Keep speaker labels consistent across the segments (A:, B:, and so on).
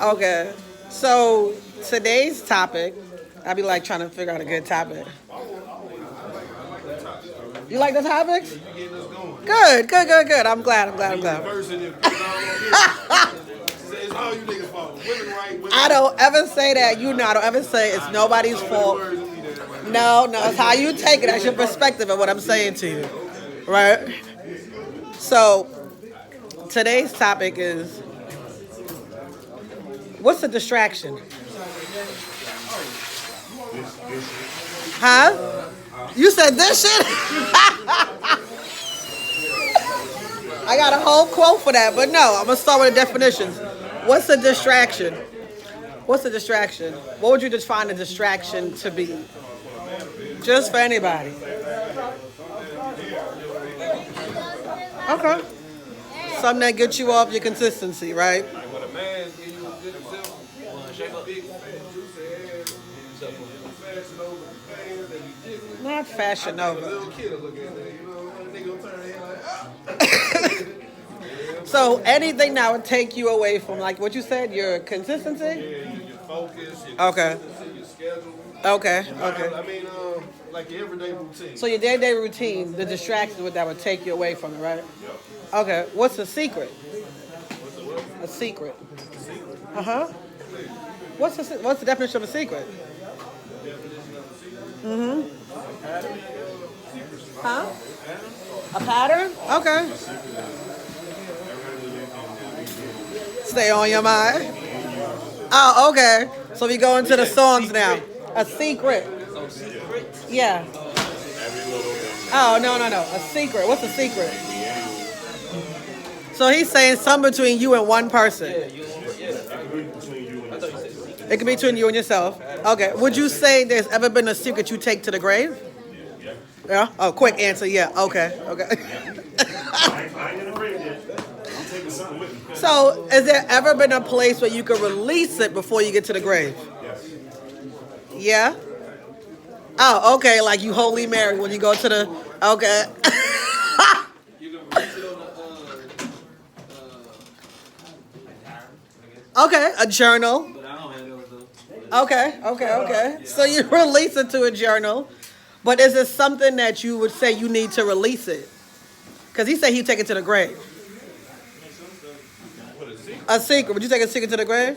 A: Okay. So today's topic, I be like trying to figure out a good topic. You like the topics? Good, good, good, good. I'm glad. I'm glad. I don't ever say that. You know, I don't ever say it's nobody's fault. No, no, it's how you take it. That's your perspective of what I'm saying to you, right? So today's topic is what's a distraction? Huh? You said this shit? I got a whole quote for that, but no, I'm gonna start with the definitions. What's a distraction? What's a distraction? What would you define a distraction to be? Just for anybody. Okay. Something that gets you off your consistency, right? Not Fashion Nova. So anything that would take you away from, like what you said, your consistency? Yeah, your focus, your okay. Your schedule. Okay, okay. I mean, like your everyday routine. So your day-to-day routine, the distractions that would take you away from it, right? Yep. Okay, what's a secret? What's a what? A secret. A secret? Uh-huh. What's the definition of a secret? Mm-hmm. Huh? A pattern? Okay. Stay on your mind. Oh, okay. So we go into the songs now. A secret. Yeah. Oh, no. A secret. What's a secret? So he's saying something between you and one person. It could be between you and yourself. Okay. Would you say there's ever been a secret you take to the grave? Yeah? Oh, quick answer. Yeah. Okay. So, has there ever been a place where you could release it before you get to the grave? Yeah? Oh, okay. Like you Holy Mary when you go to the... Okay. Okay, a journal. Okay. So you release it to a journal. But is it something that you would say you need to release it? Because he said he'd take it to the grave. A secret. Would you take a secret to the grave?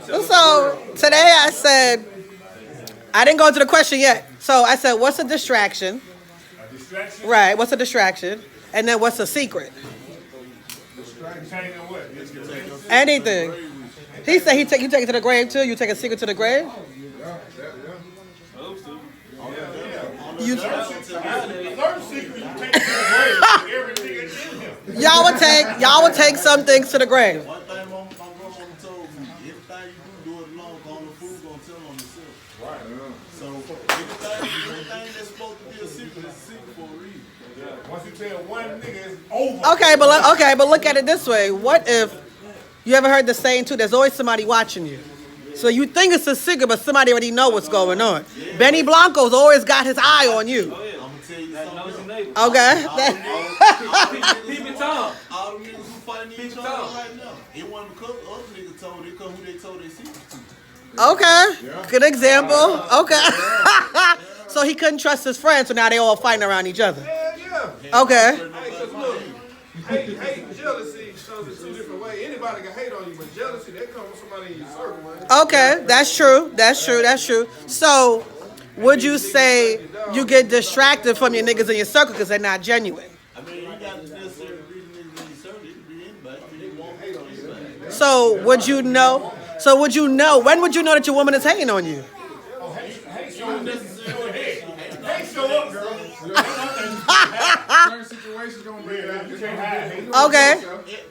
A: So today I said, I didn't go into the question yet. So I said, what's a distraction? A distraction? Right. What's a distraction? And then what's a secret? Anything. He said you take it to the grave too. You take a secret to the grave. Y'all would take some things to the grave. One thing my grandma told me: everything you do it alone, the food gonna tell on yourself. Right. So everything that's supposed to be a secret is a secret for a reason. Once you tell one nigga, it's over. Okay, but look at it this way: what if you ever heard the saying too? There's always somebody watching you. So you think it's a secret, but somebody already know what's going on. Yeah. Benny Blanco's always got his eye on you. Oh, yeah. I'm gonna tell you something. Okay. People talk. All the niggas who fighting each other right now. It wasn't because other niggas told it, because who they told their secret to. Okay. Yeah. Good example. Okay. So he couldn't trust his friends, so now they all fighting around each other. Yeah. Okay. Hate jealousy shows it two different ways. Anybody can hate on you, but jealousy, that comes from somebody in your circle, man. Okay, that's true. So, would you say you get distracted from your niggas in your circle because they're not genuine? I mean, you got to necessarily be niggas in your circle. It could be anybody. They won't hate on you. So, would you know? When would you know that your woman is hating on you? Oh, hate show necessarily hate. Hate show up, girl. Certain situations gonna be that you can't hide. Okay.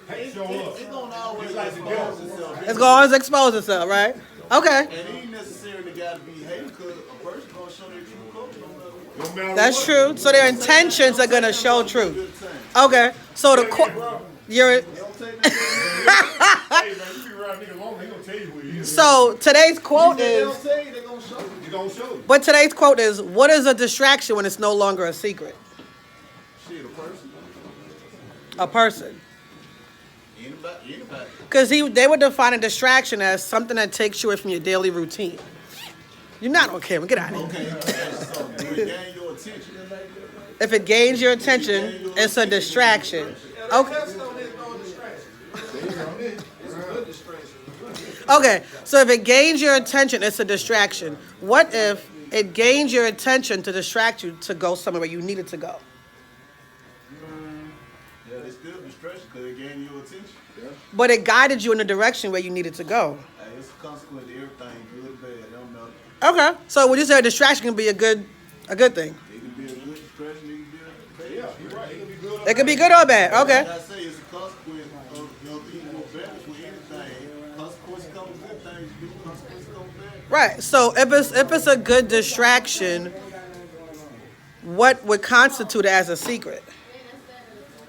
A: It's gonna always expose itself. It's gonna always expose itself, right? Okay. And it ain't necessarily got to be hate because a person gonna show their true colors. That's true. So their intentions are gonna show truth. Okay. So the So today's quote is.
B: gonna show you.
C: But today's quote is, what is a distraction when it's no longer a secret?
A: Shit, a person.
C: A person.
A: Anybody.
C: Because they would define a distraction as something that takes you away from your daily routine. You're not on camera. Get out of here.
A: Okay, so do it gain your attention?
C: If it gains your attention, it's a distraction. Okay. Okay, so if it gains your attention, it's a distraction. What if it gains your attention to distract you to go somewhere where you needed to go?
A: Yeah, it's still a distraction because it gained your attention. Yeah.
C: But it guided you in the direction where you needed to go.
A: Hey, it's a consequence of everything, good or bad. It don't matter.
C: Okay, so would you say a distraction can be a good thing?
A: It can be a good distraction. It can be a bad.
B: Yeah, you're right. It can be good.
C: It can be good or bad. Okay.
A: Like I say, it's a consequence of evil or bad for anything. Consequence comes good things, do consequence comes bad.
C: Right. So if it's a good distraction, what would constitute it as a secret?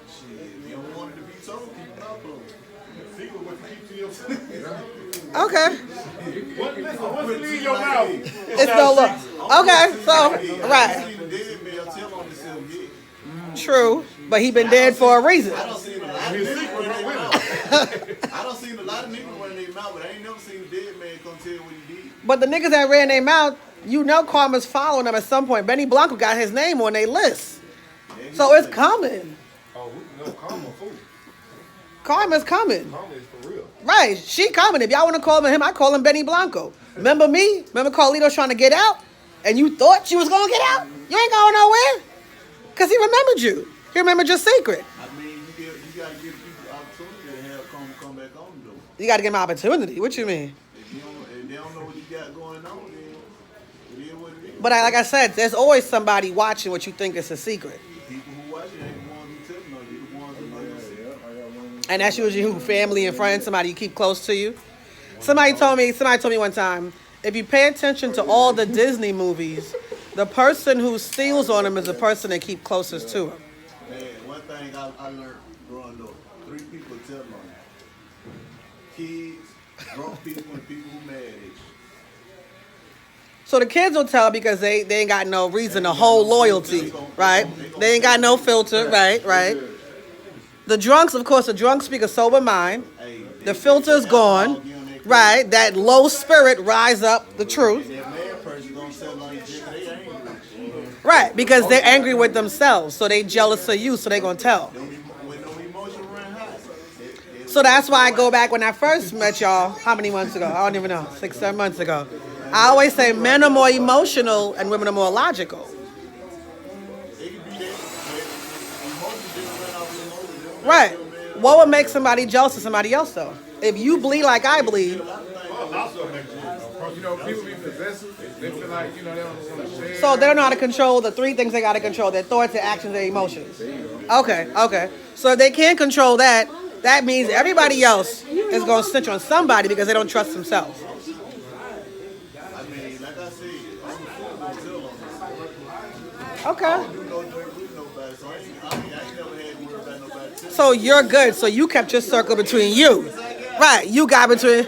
A: Shit, you don't want it to be told, keep it up.
B: Secret what you keep to yourself.
C: Okay.
B: Once it leaves your mouth,
C: It's no look. Okay. So right.
A: See the dead man tell on himself yet.
C: True. But he been dead for a reason.
A: I don't see a lot of niggas running their mouth. I don't see a lot of niggas running their mouth, but I ain't never seen a dead man come tell you what he did.
C: But the niggas that ran their mouth, you know karma's following them at some point. Benny Blanco got his name on their list. So it's coming.
B: oh, we know karma fool.
C: Karma's coming.
B: Karma is for real.
C: Right. She coming. If y'all want to call him, I call him Benny Blanco. Remember me? Remember Carlito trying to get out? And you thought you was going to get out? You ain't going nowhere. Because he remembered you. He remembered your secret.
A: I mean, you got to give people opportunity to have come back on though.
C: You got to give him opportunity. What you mean?
A: If they don't know what you got going on, then it is what it is.
C: But like I said, there's always somebody watching what you think is a secret.
A: People who watch it ain't the ones who telling on you, the ones who know yourself.
C: And that's usually who? Family and friends, somebody you keep close to you. Somebody told me one time, if you pay attention to all the Disney movies, the person who steals on them is the person they keep closest to them.
A: Man, one thing I learned growing up, 3 people tell on you. Kids, drunk people, and people who mad at you.
C: So the kids will tell because they ain't got no reason to hold loyalty, right? They ain't got no filter, right. The drunks, of course, the drunks speak a sober mind. The filter's gone, right? That low spirit rise up the truth.
A: That mad person gonna tell on you just they angry.
C: Right, because they're angry with themselves, so they jealous of you, so they gonna tell.
A: When no emotion run high.
C: So that's why I go back when I first met y'all, how many months ago? I don't even know, 6, 7 months ago. I always say men are more emotional and women are more logical.
A: It can be that emotion just run off the emotion.
C: Right. What would make somebody jealous of somebody else, though? If you bleed like I bleed,
B: Also makes you know, people be possessive. They feel like, you know, they don't want to share.
C: so they don't know how to control the 3 things they got to control: their thoughts, their actions, their emotions. Okay. So if they can't control that, that means everybody else is going to snitch on somebody because they don't trust themselves.
A: I mean, like I said, I'm the fool gonna tell on this.
C: Okay.
A: I don't do no dirt with nobody, so I ain't never had to worry about nobody telling.
C: So you're good. So you kept your circle between you. Right. You got between.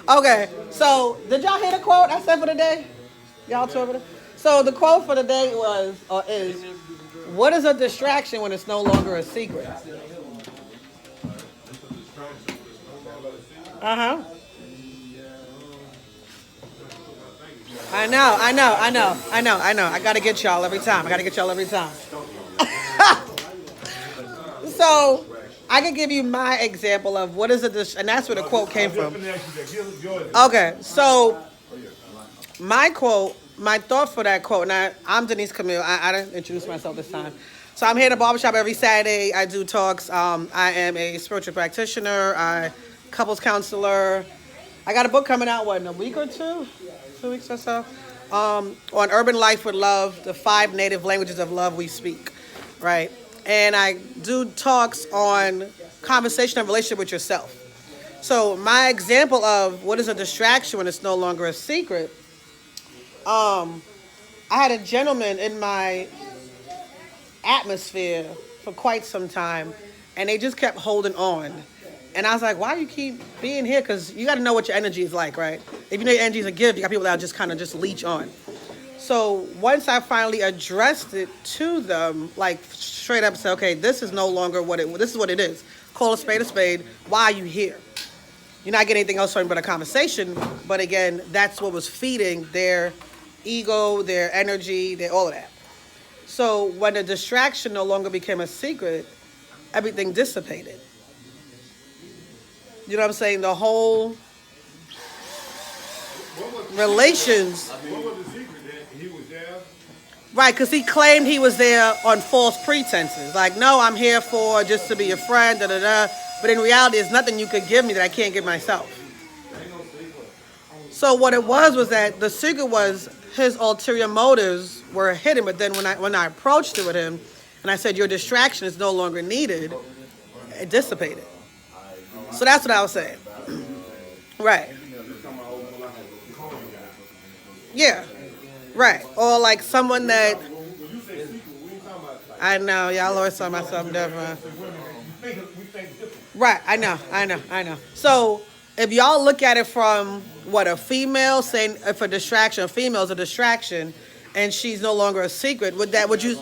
C: Okay. So did y'all hear the quote I said for the day? Y'all two over there? So the quote for the day is, what is a distraction when it's no longer a secret? Uh-huh. I know. I gotta get y'all every time. So I can give you my example of what is and that's where the quote came from. Okay, so my thought for that quote, and I'm Denise Camille. I didn't introduce myself this time. So I'm here at the Barber Shop every Saturday. I do talks. I am a spiritual practitioner, couples counselor. I got a book coming out, in a week or 2? 2 weeks or so? On urban life with love, the 5 native languages of love we speak, right? And I do talks on conversation and relationship with yourself. So my example of what is a distraction when it's no longer a secret, I had a gentleman in my atmosphere for quite some time, and they just kept holding on. And I was like, why you keep being here? Because you got to know what your energy is like, right? If you know your energy is a gift, you got people that just kind of just leech on. So once I finally addressed it to them, like straight up said, okay, this is no longer this is what it is. Call a spade a spade. Why are you here? You're not getting anything else from me but a conversation. But again, that's what was feeding their ego, their energy, all of that. So when the distraction no longer became a secret, everything dissipated. You know what I'm saying? The whole relations.
B: What was the secret that he was there?
C: Right, because he claimed he was there on false pretenses. Like, no, I'm here for just to be your friend, da-da-da. But in reality, there's nothing you could give me that I can't give myself. So what it was that the secret was his ulterior motives were hidden. But then when I approached it with him, and I said, your distraction is no longer needed, it dissipated. So that's what I was saying. Right. Yeah. Right. Or like someone that... I know, y'all always talking about something different. Right, I know. So if y'all look at it from what a female saying, if a female's a distraction, and she's no longer a secret, would you?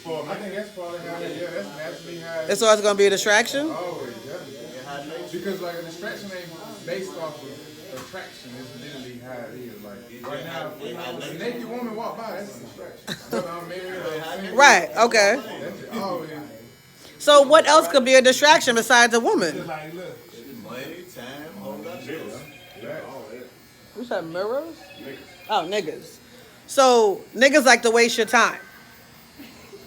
B: I think that's probably how that's naturally how
C: It's always gonna be a distraction.
B: Always, yeah. Because like a distraction ain't based off of attraction. It's literally how it is. Like right now, if a naked woman walk by, that's a distraction. Whether I'm married or
C: Right. Okay.
B: that's always.
C: So what else could be a distraction besides a woman?
B: Like, look.
A: Money, time, whole lot of shit.
C: You said mirrors? Oh, niggas. So niggas like to waste your time.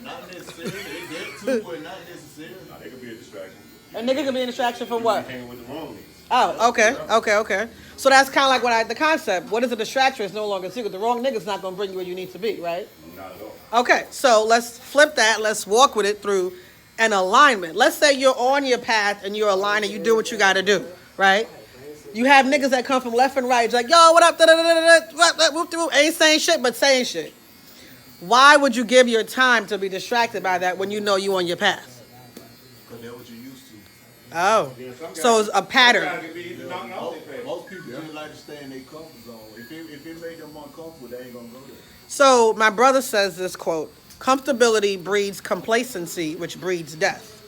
A: Not necessarily. They get too, but not necessarily.
D: They could be a distraction.
C: A nigga could be a distraction for what?
D: Hanging with the wrong niggas.
C: Oh, okay. So that's kind of like the concept. What is a distraction is no longer a secret. The wrong nigga's not going to bring you where you need to be, right?
D: Not at all.
C: Okay, so let's flip that. Let's walk with it through an alignment. Let's say you're on your path and you're aligned and you do what you got to do, right? You have niggas that come from left and right. It's like, yo, what up? Ain't saying shit, but saying shit. Why would you give your time to be distracted by that when you know you on your path?
A: Because that's what you used to.
C: Oh, so it's a pattern.
A: Most people just like to stay in their comfort zone. If it made them uncomfortable, they ain't gonna go there.
C: So my brother says this quote: "Comfortability breeds complacency, which breeds death."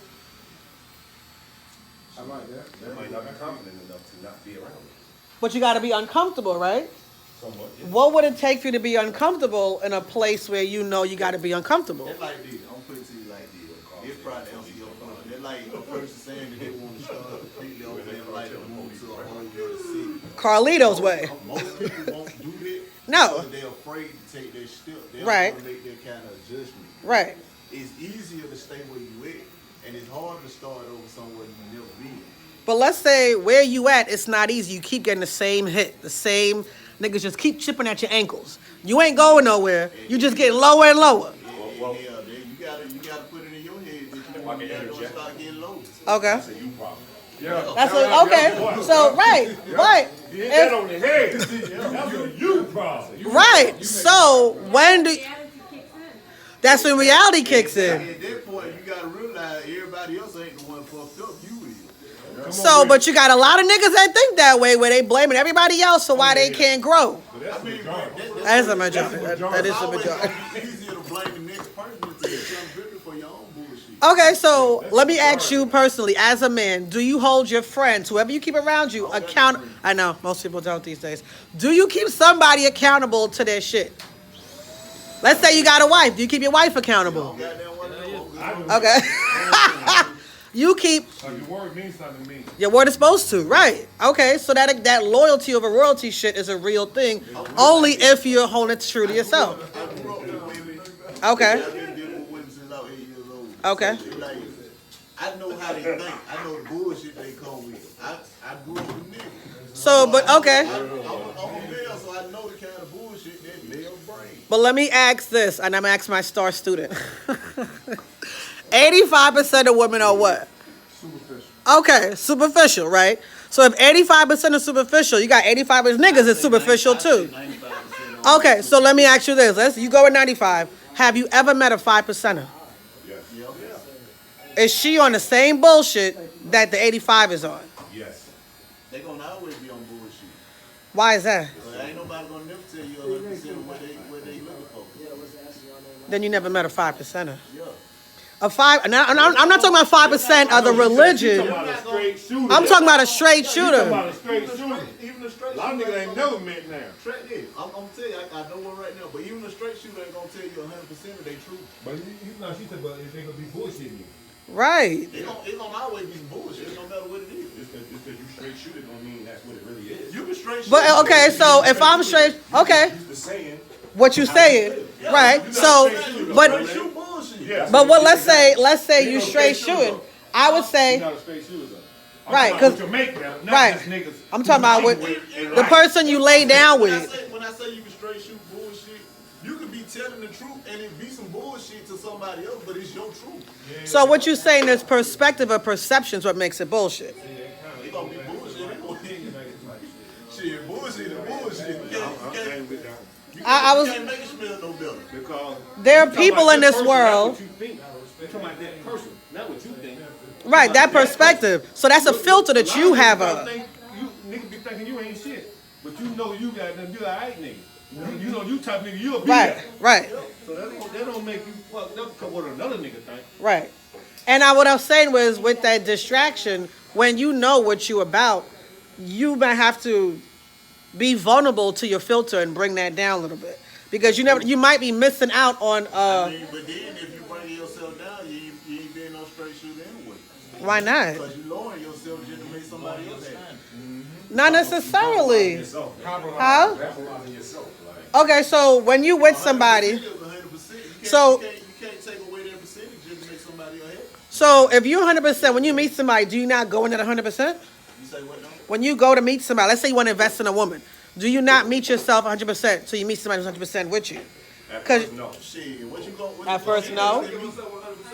B: I like that.
D: They might not be confident enough to not be around it.
C: But you got to be uncomfortable, right?
D: Somewhat. Yeah.
C: What would it take for you to be uncomfortable in a place where you know you got to be uncomfortable?
A: It's like this. I'm putting it to you like this. It's probably answer your question. They're like a person saying that they want to start completely over their life and move to a whole other city.
C: Carlito's way.
A: Most people won't do that.
C: No.
A: Because they're afraid to take their step. They don't
C: Right.
A: want to make that kind of adjustment.
C: Right.
A: It's easier to stay where you at, and it's harder to start over somewhere you never been.
C: But let's say where you at, it's not easy. You keep getting the same hit. The same niggas just keep chipping at your ankles. You ain't going nowhere. You just getting lower and lower.
A: Well, you gotta put it in your head that you want to start getting low.
C: Okay.
D: That's a you problem.
B: Yeah.
C: That's okay. So right.
D: Hit that on the head. That's a you problem.
C: Right. So when do that's when reality kicks in.
A: At that point, you gotta realize everybody else ain't the one fucked up. You is.
C: So, but you got a lot of niggas that think that way, where they blaming everybody else for why they can't grow. That's a majority. That is a majority.
A: It's easier to blame the next person than to get something for your own bullshit.
C: Okay, so let me ask you personally, as a man, do you hold your friends, whoever you keep around you, accountable? I know most people don't these days. Do you keep somebody accountable to their shit? Let's say you got a wife. Do you keep your wife accountable? Okay. You keep.
B: So your word means something to me.
C: Your word is supposed to, right? Okay, so that loyalty over royalty shit is a real thing, only if you're holding it true to yourself. Okay.
A: I've been dealing with women since I was 8 years old.
C: Okay.
A: So, like, I know how they think. I know the bullshit they come with. I grew up with niggas.
C: So, but okay.
A: I'm a male, so I know the kind of bullshit that male bring.
C: But let me ask this, and I'm asking my star student. 85% of women are what?
B: Superficial.
C: Okay, superficial, right? So if 85% is superficial, you got 85% niggas is superficial too.
A: 95%.
C: Okay, so let me ask you this. You go with 95. Have you ever met a 5%er?
A: Yeah.
C: Is she on the same bullshit that the 85 is on.
D: Yes.
A: They gonna always be on bullshit.
C: Why is that?
A: So ain't nobody gonna never tell you 100% what they looking for.
C: Then you never met a 5%er.
A: Yeah.
C: A 5, and I'm not talking about 5% of the religion.
D: About a straight shooter.
C: I'm talking about a straight
D: You talking
C: shooter.
D: about a straight shooter.
A: Even a straight
D: A lot of
A: shooter.
D: niggas ain't never met now.
A: I'm gonna tell you, I know one right now, but even a straight shooter ain't gonna tell you 100% of they truth.
D: But you know, she said, but they gonna be bullshitting you.
C: Right.
A: It's gonna always be some bullshit, no matter what it is.
D: Just because you straight shoot it don't mean that's what it really is.
A: You can straight shoot.
C: But okay, so if I'm straight, okay,
D: The saying.
C: what you saying, right? So, but
A: shoot bullshit.
D: Yeah.
C: but what? Let's say you straight shooting. I would say,
D: Not a straight shooter though.
C: right,
D: Because
C: because
D: you make them, not
C: right.
D: just niggas.
C: I'm talking about with the person you lay down with.
A: When I say you can straight shoot bullshit, you could be telling the truth and it be some bullshit to somebody else, but it's your truth.
C: So what you saying is perspective or perception's what makes it bullshit.
A: It gonna be bullshit anyway. Shit, bullshit is bullshit.
C: I was.
A: You can't make it smell no better.
D: Because
C: There are people in this world,
D: You're talking about that person, not what you think.
C: right? That perspective. So that's a filter that you have
D: You
C: up.
D: niggas be thinking you ain't shit, but you know you got them. You alright nigga. You know you type nigga. You'll be
C: Right,
D: that.
C: right,
D: So that don't make you fucked up because what another nigga think.
C: right. And what I was saying was with that distraction, when you know what you about, you might have to be vulnerable to your filter and bring that down a little bit because you might be missing out on.
A: But then if you bring yourself down, you ain't being no straight shooter anyway.
C: Why not?
A: Because you lowering yourself just to make somebody else happy.
C: Not necessarily. Huh?
B: That's a lot of yourself. Like,
C: Okay, so when you with somebody,
A: 100%.
C: So-
A: you can't take away that percentage just to make somebody else happy.
C: so if you're 100%, when you meet somebody, do you not go in at 100%?
A: You say what now?
C: When you go to meet somebody, let's say you want to invest in a woman, do you not meet yourself 100% so you meet somebody who's 100% with you? Because
D: No.
A: Shit, what you go? What
C: At
A: you
C: first,
A: gonna
C: no.
A: invest in me?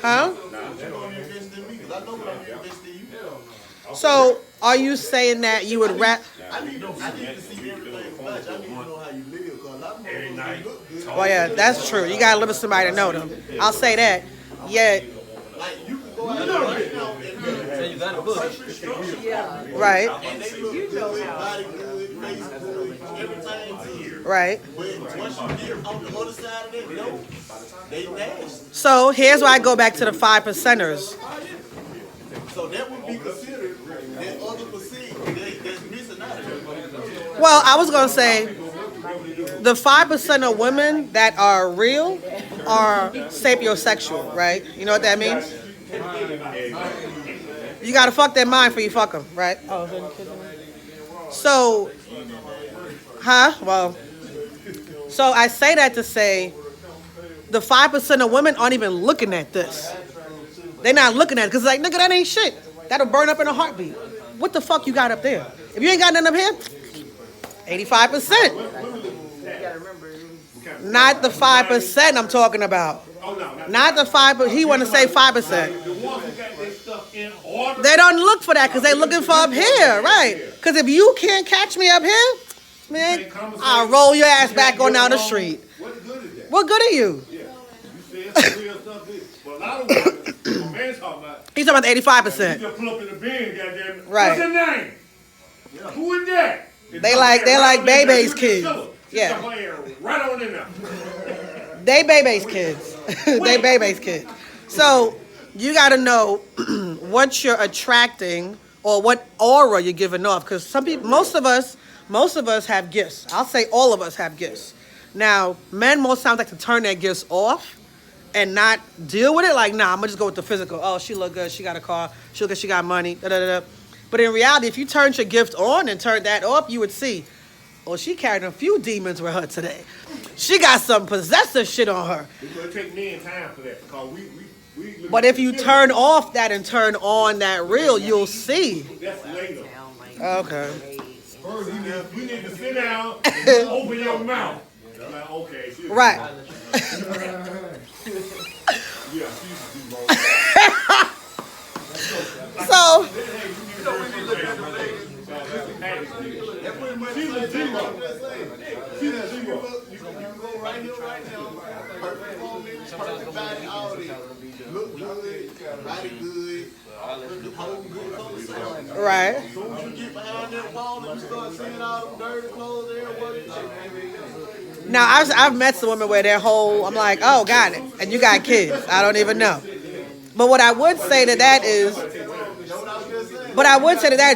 C: Huh?
A: What you gonna invest in me? 'Cause I know what I'm gonna invest in you.
C: So are you saying that you would rap?
A: I need to see everything about you. I need to know how you live. 'Cause a lot of motherfuckers look good.
C: Well, yeah, that's true. You gotta live with somebody to know them. I'll say that. Yeah,
A: Like you can go out there right now and
E: You got a book.
A: country structure.
C: right,
A: And they look good, body good, face good, everything good.
C: right.
A: But once you get on the other side of that, no, they nasty.
C: So here's why I go back to the 5%ers.
A: So that would be considered that other percent that's missing out of it.
C: Well, I was gonna say the 5% of women that are real are sapiosexual, right? You know what that means? You gotta fuck their mind before you fuck them, right? Oh, so, huh? Well, so I say that to say the 5% of women aren't even looking at this. They're not looking at it because like, nigga, that ain't shit. That'll burn up in a heartbeat. What the fuck you got up there? If you ain't got nothing up here, 85%. Not the 5% I'm talking about. Not the 5%. He want to say 5%.
D: The ones who got their stuff in order.
C: They don't look for that because they looking for up here, right? Because if you can't catch me up here, man, I'll roll your ass back on down the street.
D: What good is that?
C: What good are you?
D: Yeah. You said some real stuff. But a lot of women, what man's talking about,
C: He's talking about the
D: you
C: 85%.
D: just pull up in the bin, goddamn.
C: Right.
D: What's your name? Who is that?
C: They like Bebe's kids. Yeah.
D: Right on in there.
C: They Bebe's kids. They Bebe's kids. So you got to know what you're attracting or what aura you're giving off. Because some people, most of us have gifts. I'll say all of us have gifts. Now, men most times like to turn their gifts off and not deal with it. Like, nah, I'm gonna just go with the physical. Oh, she look good. She got a car. She look good. She got money. Da, da, da, da. But in reality, if you turned your gift on and turned that off, you would see, oh, she carried a few demons with her today. She got some possessive shit on her.
D: It's going to take men time for that because we
C: But if you turn off that and turn on that real, you'll see.
D: That's later.
C: Okay.
D: First, you need to sit down and open your mouth. I'm like, okay.
C: Right.
D: Yeah, she's wrong.
C: So,
D: She's a zero. She's a zero.
A: You can go right here, right now. Perfect 4 minutes. perfect body, all that. Look good, body good, the whole good clothes.
C: Right.
A: As soon as you get behind that wall and you start seeing all them dirty clothes there,
C: Now, I've met some women where their whole, I'm like, oh, got it. And you got kids. I don't even know. But what I would say to that is,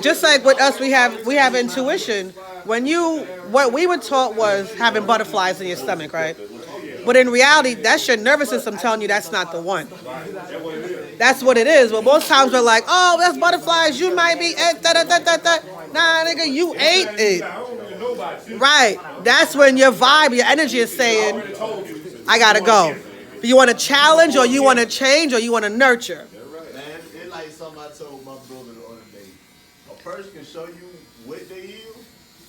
C: just like with us, we have intuition. What we were taught was having butterflies in your stomach, right? But in reality, that's your nervous system telling you that's not the one. That's what it is. But most times we're like, oh, that's butterflies. You might be, nah, nigga, you ate it. Right. That's when your vibe, your energy is saying, I gotta go. You want to challenge, or you want to change, or you want to nurture.
A: man, it's like something I told my brother the other day. A person can show you what they is.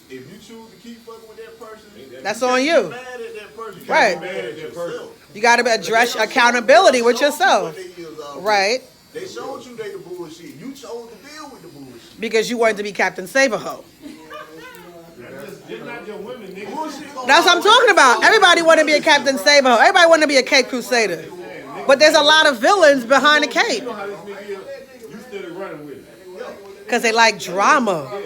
A: If you choose to keep fucking with that person,
C: That's on you.
A: mad at that person. You
C: Right.
A: can't be mad at yourself.
C: You got to address accountability with yourself.
A: What they is already.
C: Right.
A: They showed you they the bullshit. You chose to deal with the bullshit.
C: Because you wanted to be Captain Save-A-Ho.
D: Just not your women, nigga.
A: Bullshit gonna
C: That's what I'm talking about. Everybody want to be a Captain Save-A-Ho. Everybody want to be a Cape Crusader. But there's a lot of villains behind the cape.
D: You know how this nigga is. You still running with it.
C: Because they like drama.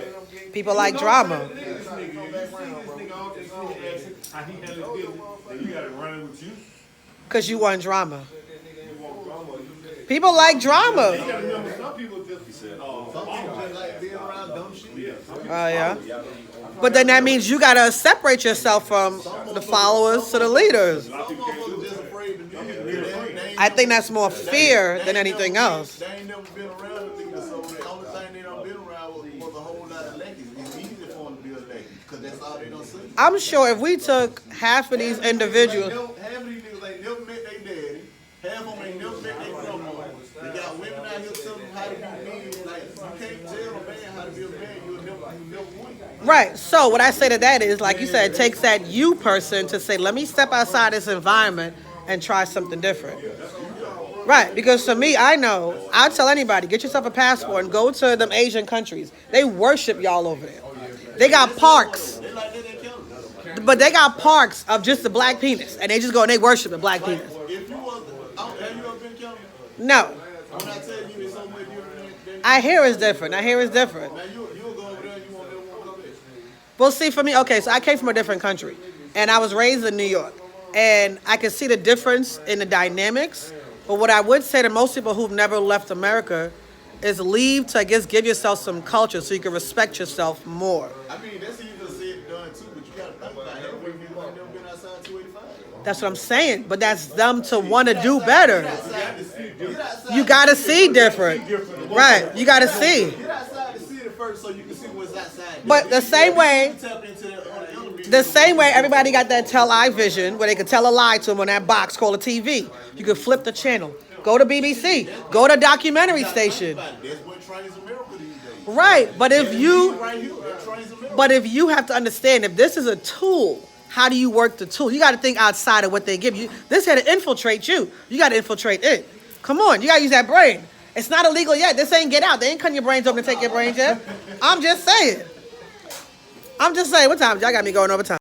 C: People like drama.
D: This nigga, you see this nigga all this nigga how he handles business, then you got to run with you.
C: Because you want drama.
D: You want drama.
C: People like
D: You
C: drama.
D: gotta remember, some people just
A: Some people just like being around dumb shit.
C: Oh, yeah. But then that means you got to separate yourself from the followers to the leaders.
A: Some motherfuckers just afraid to do it.
C: I think that's more fear than anything else.
A: They ain't never been around a nigga, so the only thing they done been around was a whole lot of lackeys. It's easy for them to be a lackey, because that's all they done see.
C: I'm sure if we took half of these individuals,
A: Half of these niggas ain't never met their daddy. Half of them ain't never met their grandma. They got women out here telling them how to be men. Like, you can't tell a man how to be a man. You never win.
C: right? So what I say to that is, like you said, it takes that you person to say, let me step outside this environment and try something different. Right, because for me, I know, I'll tell anybody, get yourself a passport and go to them Asian countries. They worship y'all over there. They got parks.
A: They like that in Canada.
C: But they got parks of just the black penis. And they just go and they worship the black penis.
A: If you was, have you ever been to Canada?
C: No.
A: When I tell you it's so much different than
C: I hear it's different. Man, you'll
A: go over there and you won't never want to come back.
C: Well, see, for me, okay, so I came from a different country. And I was raised in New York. And I can see the difference in the dynamics. But what I would say to most people who've never left America is leave to, I guess, give yourself some culture so you can respect yourself more.
A: I mean, that's easy to say and done too, but you gotta think about it. Half of you niggas ain't never been outside 285.
C: That's what I'm saying. But that's them to want to do better.
A: Get outside to see different.
C: You got to see different. Right. You got to see.
A: Get outside to see it first so you can see what's outside.
C: But the same way,
A: Tap into that element.
C: the same way everybody got that tell eye vision where they could tell a lie to them on that box called a TV. You could flip the channel. Go to BBC. Go to documentary station.
A: That's what trains America these days.
C: Right. But if you
A: Right here, that trains America.
C: But if you have to understand, if this is a tool, how do you work the tool? You got to think outside of what they give you. This here to infiltrate you. You got to infiltrate it. Come on, you got to use that brain. It's not illegal yet. This ain't get out. They ain't cutting your brains open to take your brains yet. I'm just saying. What time? Y'all got me going over time.